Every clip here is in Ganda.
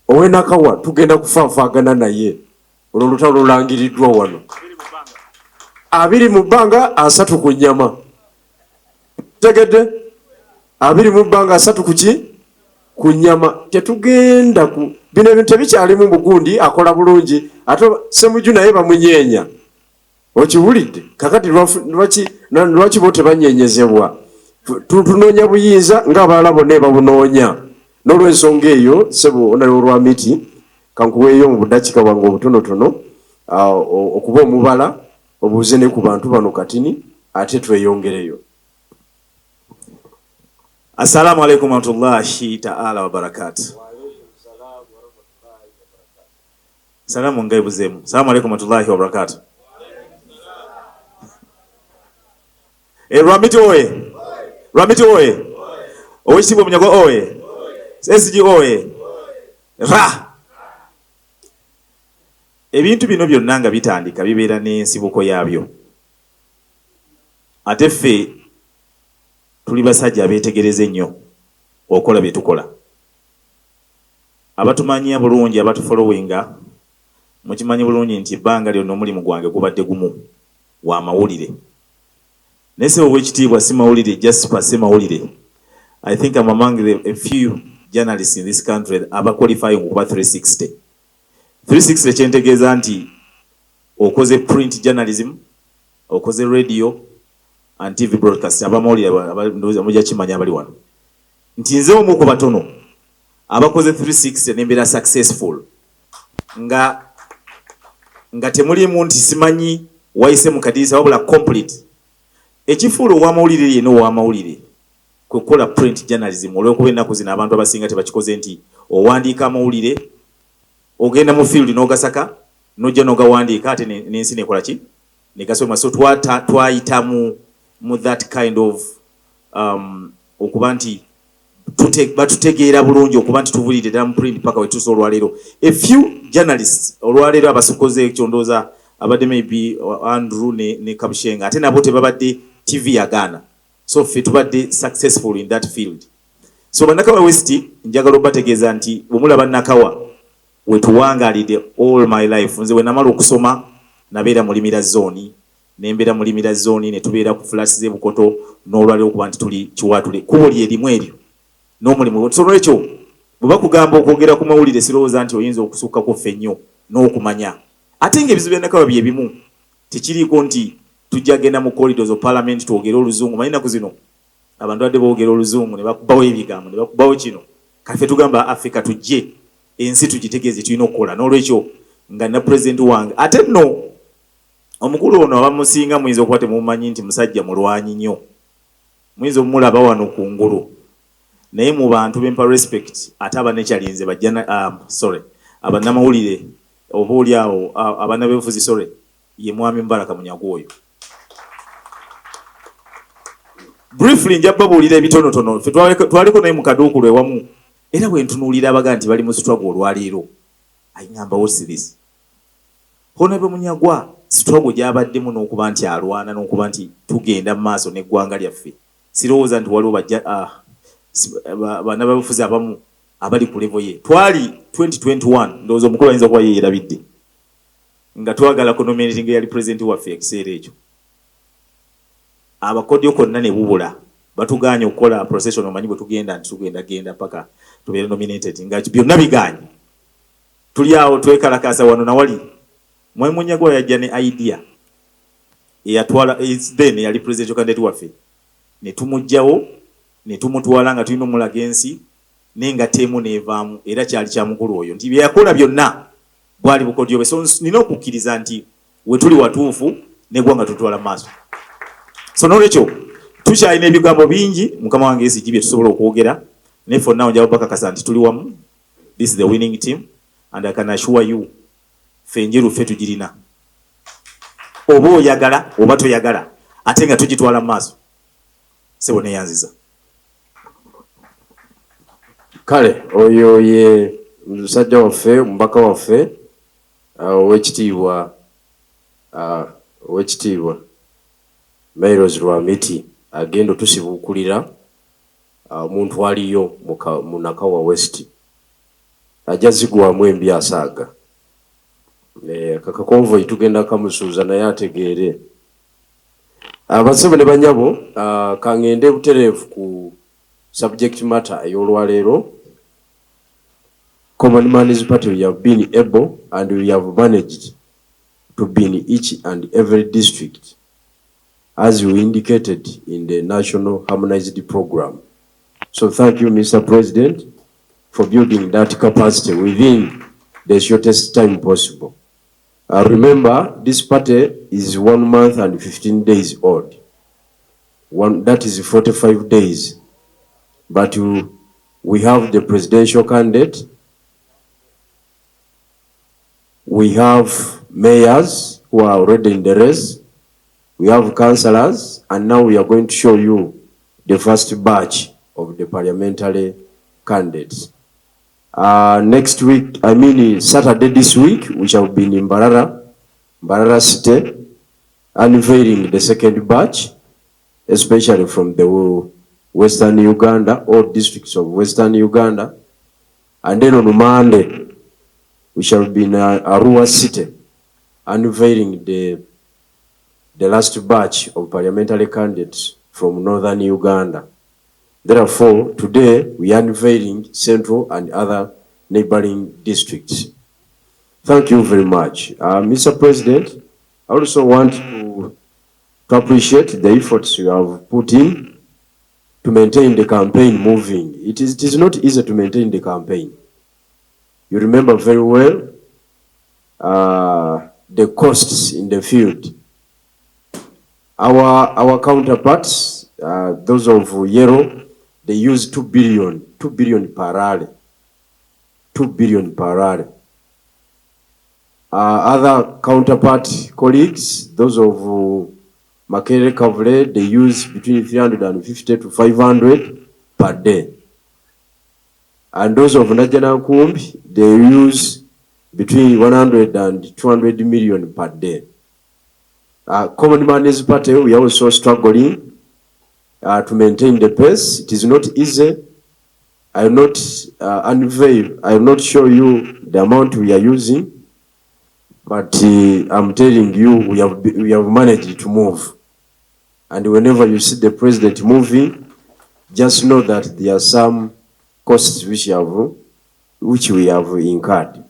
owe Nakawa tugenda kufaafagana naye olutalo olangiriddwa wano 2 mu bbanga 3 ku nnyama tegedde 2 mu bbanga 3 ku nnyama tetugenda ku bino ebintu tebikyalimu Bugundi akola bulungi ate Ssemujju naye bamunyeenya okiwulidde kakati lwaki bo tebanyenyezebwa tunoonya buyinza ng'abalala bonna babunoonya n'olw'ensonga eyo ssebo onaliwo Rwamitti kankuweeyo mu budakiika bwange obutonotono okuba omubala obuuze ne ku bantu bano katini ate tweyongereyo. Assalamu alaikum warahmatullahi ta'ala wabarakatuh. Salamu ngaibu zemu. Assalamu alaikum warahmatullahi wabarakatuh. Rwamitti oye. Rwamitti oye. Owekitiibwa Munyago oye. Sinziggu oye. Ra. Ebintu bino byonna nga bitandika bibeera n'ensibuko yaabyo. Ate ffe tuli basajja abeetegereza ennyo okola bye tukola. Abatumanya bulungi abatufollowinga mukimanyi bulungi nti ebbanga lyonna omulimu gwange gubadde gumu wa mawulire. Nese owekitiibwa si mawulire just passe mawulire. I think I'm among a few journalists in this country aba qualifying okuba 360. 360 kyentegeeza nti okoze print journalism, okoze radio and TV broadcast abamawulire mujja kimanya abali wano. Nti nze omu ku batono abakoze 360 nembeera successful nga temulimu nti simanyi wayise mu kadiisa wabula complete. Ekifuula ow'amawulire yenna ow'amawulire kwe kukola print journalism olw'okuba ennaku zino abantu abasinga tebakikoze nti owandiika amawulire ogenda mu field n'ogasaka n'ojja n'ogawandiika ate n'ensi nekola ki negasoma. So twayita mu that kind of okuba nti batutegeera bulungi okuba nti tubulidde ddala mu print paka wetuusa olwaleero. A few journalists olwaleero abasokoze ekyondooza abadde maybe Andrew ne Kabushenga ate nabo tebabadde TV yagaana. So ffe tubadde successful in that field. So Nakawa West njagala obategeeza nti bwemulaba Nakawa wetuwangalidde all my life. Nze we namala okusoma nabeera mulimira zone nembeera mulimira zone ne tubeera ku flash z'ebukoto n'olwaleero okuba nti tuli kiwatule kubo lyerimu eryo n'omulimu. So n'ekyo bwe bakugamba okwogera ku mawulire sirowooza nti oyinza okusukako ffe nnyo n'okumanya. Ate ng'ebizibu bya Nakawa bye bimu tekiriiko nti tujja genda mu corridors of parliament twogere oluzungu. Manyi ennaku zino abantu badde boogera oluzungu ne bakubawo ebigambo ne bakubawo kino. Kaffe tugamba Africa tujje ensi tugitegeeze tulina okukola. N'olwekyo nga na president wange ate nno omukulu ono abamusinga muyinza okuba temumanyi nti musajja mulwanyi nnyo. Muyinza omulaba wano ku ngulu naye mu bantu bempa respect ate abanekyalinze abannamawulire oba oli awo abannabebufuzi ye mwami Mubaraka Munyago oyo. Briefly nja babuulira ebitonotono ffe twaliko naye mu kaduukulu ewamu era bwe ntunuulira abaga nti bali mu struggle olwaleero ayingamba what's this. Honorable Munyagwa struggle gy'abaddemu n'okuba nti alwana n'okuba nti tugenda mu maaso n'eggwanga lyaffe. Sirowooza nti waliwo bannabebufuzi abamu abali ku level ye. Twali 2021 ndowooza omukulu ayinza okuba yeerabidde nga twagala kunominating yali president waffe ekiseera ekyo. Abakodyo konna ne bubula batuganye okukola procession omanyi bwe tugenda nti tugenda paka tubeere nominated nga byonna biganye. Tuli awo twekalakasa wano na wali Mwai Munyago yajja ne idea eyatwala then yali president candidate waffe ne tumugjawo ne tumutwala nga tulina omulaga ensi nenga teemu neevaamu era kyali kya mukulu oyo nti bye yakola byonna bwali bukodyo bwe. So nina okukkiriza nti we tuli watuufu n'eggwanga tutwala mu maaso. So n'olwekyo tukyalina ebigambo bingi mukama wange esigi bye tusobola okwogera naye fonna njaba bakakasa nti tuli wamu. This is the winning team and I can assure you ffe enjeru ffe tugirina oba oyagala oba toyagala ate nga tugitwala mu maaso. Sebo neyanziza. Kale oyo ye musajja waffe omubaka waffe owekitiibwa Mairos Rwamitti agenda otusibuukulira omuntu aliyo mu Nakawa West. ajja zigwamu embi asaaga. Kakakonvoyi tugenda kamusuuza naye ategeere. Basebo ne banyabo, kangende butereevu ku subject matter ey'olwaleero. Common Man's Party, we have been able and we have managed to be in each and every district, as you indicated in the National Harmonized Program. So thank you, Mr. President, for building that capacity within the shortest time possible. Remember, this party is 1 month and 15 days old. That is 45 days. But we have the presidential candidate. We have mayors who are already in the race. We have councillors, and now we are going to show you the first batch of the parliamentary candidates. Next week, Saturday this week, we shall be in Mbarara City, unveiling the second batch, especially from the Western Uganda, all districts of Western Uganda. And then on Monday, we shall be in Arua City, unveiling the last batch of parliamentary candidates from Northern Uganda. Therefore, today we are unveiling Central and other neighboring districts. Thank you very much. Mr. President, I also want to appreciate the efforts you have put in to maintain the campaign moving. It is not easy to maintain the campaign. You remember very well the costs in the field. Our counterparts, those of Yellow, they use 2 billion per hour. 2 billion per hour. Other counterpart colleagues, those of Makere Kavle, they use between 350 to 500 per day. And those of Najana Kumbi, they use between 100 and 200 million per day. Common Man's Party, we are also struggling to maintain the pace. It is not easy. I will not unveil, I will not show you the amount we are using, but I'm telling you, we have managed to move. And whenever you see the president moving, just know that there are some costs which we have incurred.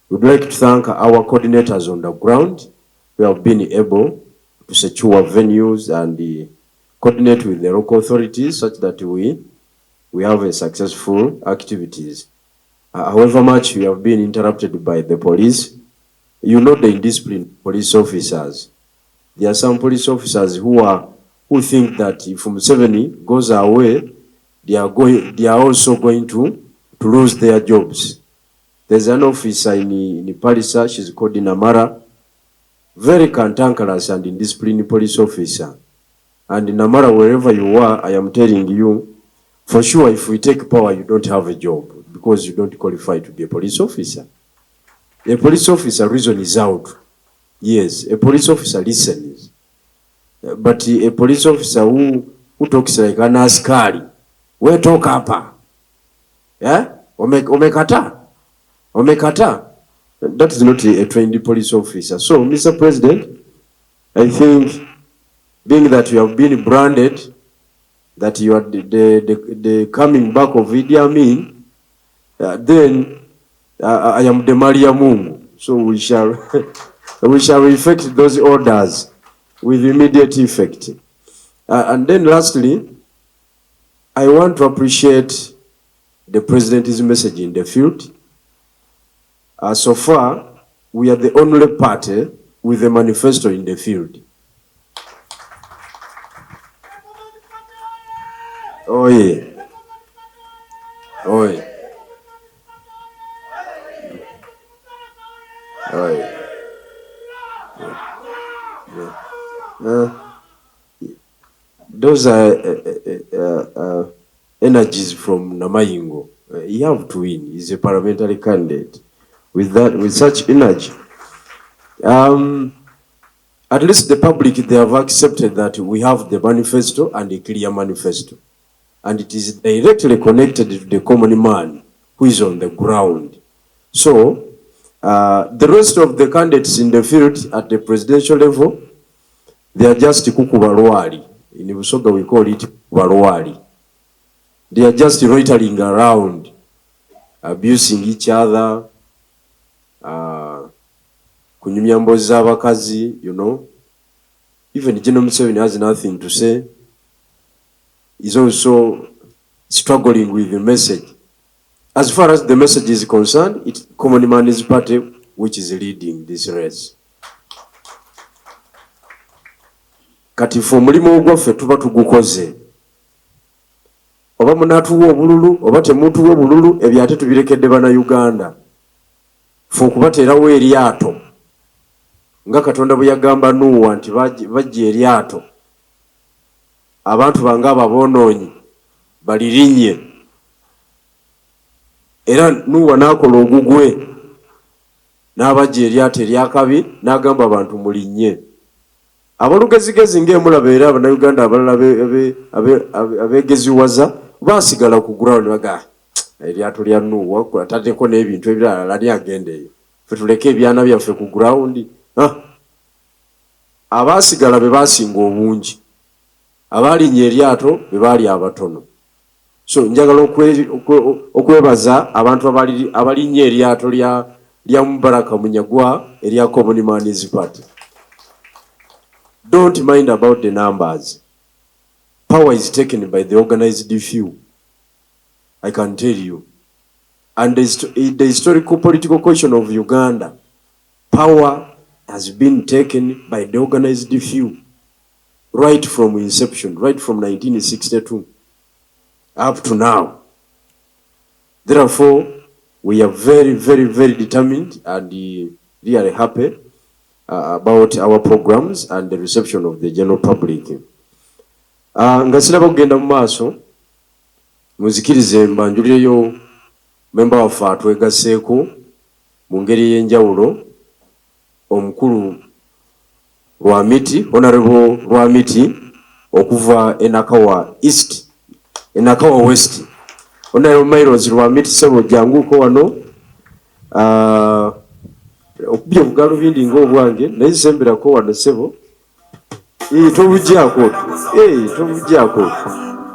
We'd like to thank our coordinators on the ground who have been able to secure venues and coordinate with the local authorities such that we have a successful activities. However much we have been interrupted by the police, you know the indisciplined police officers. There are some police officers who think that if Museveni goes away, they are also going to lose their jobs. There's an officer in Palisa, she's called Namara, very cantankerous and indisciplined police officer. And Namara, wherever you are, I am telling you, for sure, if we take power, you don't have a job because you don't qualify to be a police officer. A police officer reason is out. Yes, a police officer listens. But a police officer who talks like an askari, we talk up. Yeah? Omekata. That is not a trained police officer. So, Mr. President, I think, being that you have been branded, that you are the coming back of Idi Amin, then I am the Maria Mungu. So we shall effect those orders with immediate effect. And then lastly, I want to appreciate the President's message in the field. So far, we are the only party with a manifesto in the field. Oh yeah. Oh yeah. Oh yeah. Those are energies from Namayingo. You have to win. He's a parliamentary candidate. With such energy, at least the public, they have accepted that we have the manifesto and a clear manifesto, and it is directly connected to the common man who is on the ground. So the rest of the candidates in the field at the presidential level, they are just kukubalwali. In Busoga we call it kukubalwali. They are just loitering around, abusing each other, kunyumya mbozi z'abakazi, you know. Even Gen. Museveni has nothing to say. He's also struggling with the message. As far as the message is concerned, it's Common Man's Party which is leading this race. Kati ffe omulimu ogwaffe tuba tugukoze. Oba munaatuwa obululu, oba temutuwa obululu, ebyo ate tubirekedde bannayuganda. Ffe okubateerawo eryato. Nga Katonda bwe yagamba Nuuwa nti bajja eryato. Abantu bange ababoonoonyi balirinnye. Era Nuuwa n'akola ogugwe. N'abajja eryato eryakabi n'agamba abantu mulinnye. Abalugezigezi ng'emulaba era abannayuganda abalala abeegeziwaza baasigala ku ground baga eryato lya Nuuwa ataddeko n'ebintu ebirala lali agenda eyo. Ffe tuleke ebyana byaffe ku ground. Abaasigala be baasinga obungi. Abaalinnye eryato be baali abatono. So njagala okwebaza abantu abalinnye eryato lya Mubaraka Munyagwa erya Common Man's Party. Don't mind about the numbers. Power is taken by the organized few. I can tell you. And the historical political question of Uganda, power has been taken by the organized few. Right from inception, right from 1962 up to now. Therefore, we are very, very, very determined and really happy about our programs and the reception of the general public. Nga siraba kugenda mu maaso, muzikirize mbanjulireyo memba waffe atwegasseeko mu ngeri y'enjawulo omukulu Rwamitti, Honorable Rwamitti okuva Nakawa East, Nakawa West. Honorable Miles Rwamitti sebo janguko wano okubye bugalo bindi ng'obwange naye sembera ko wano sebo tobujjaako tobujjaako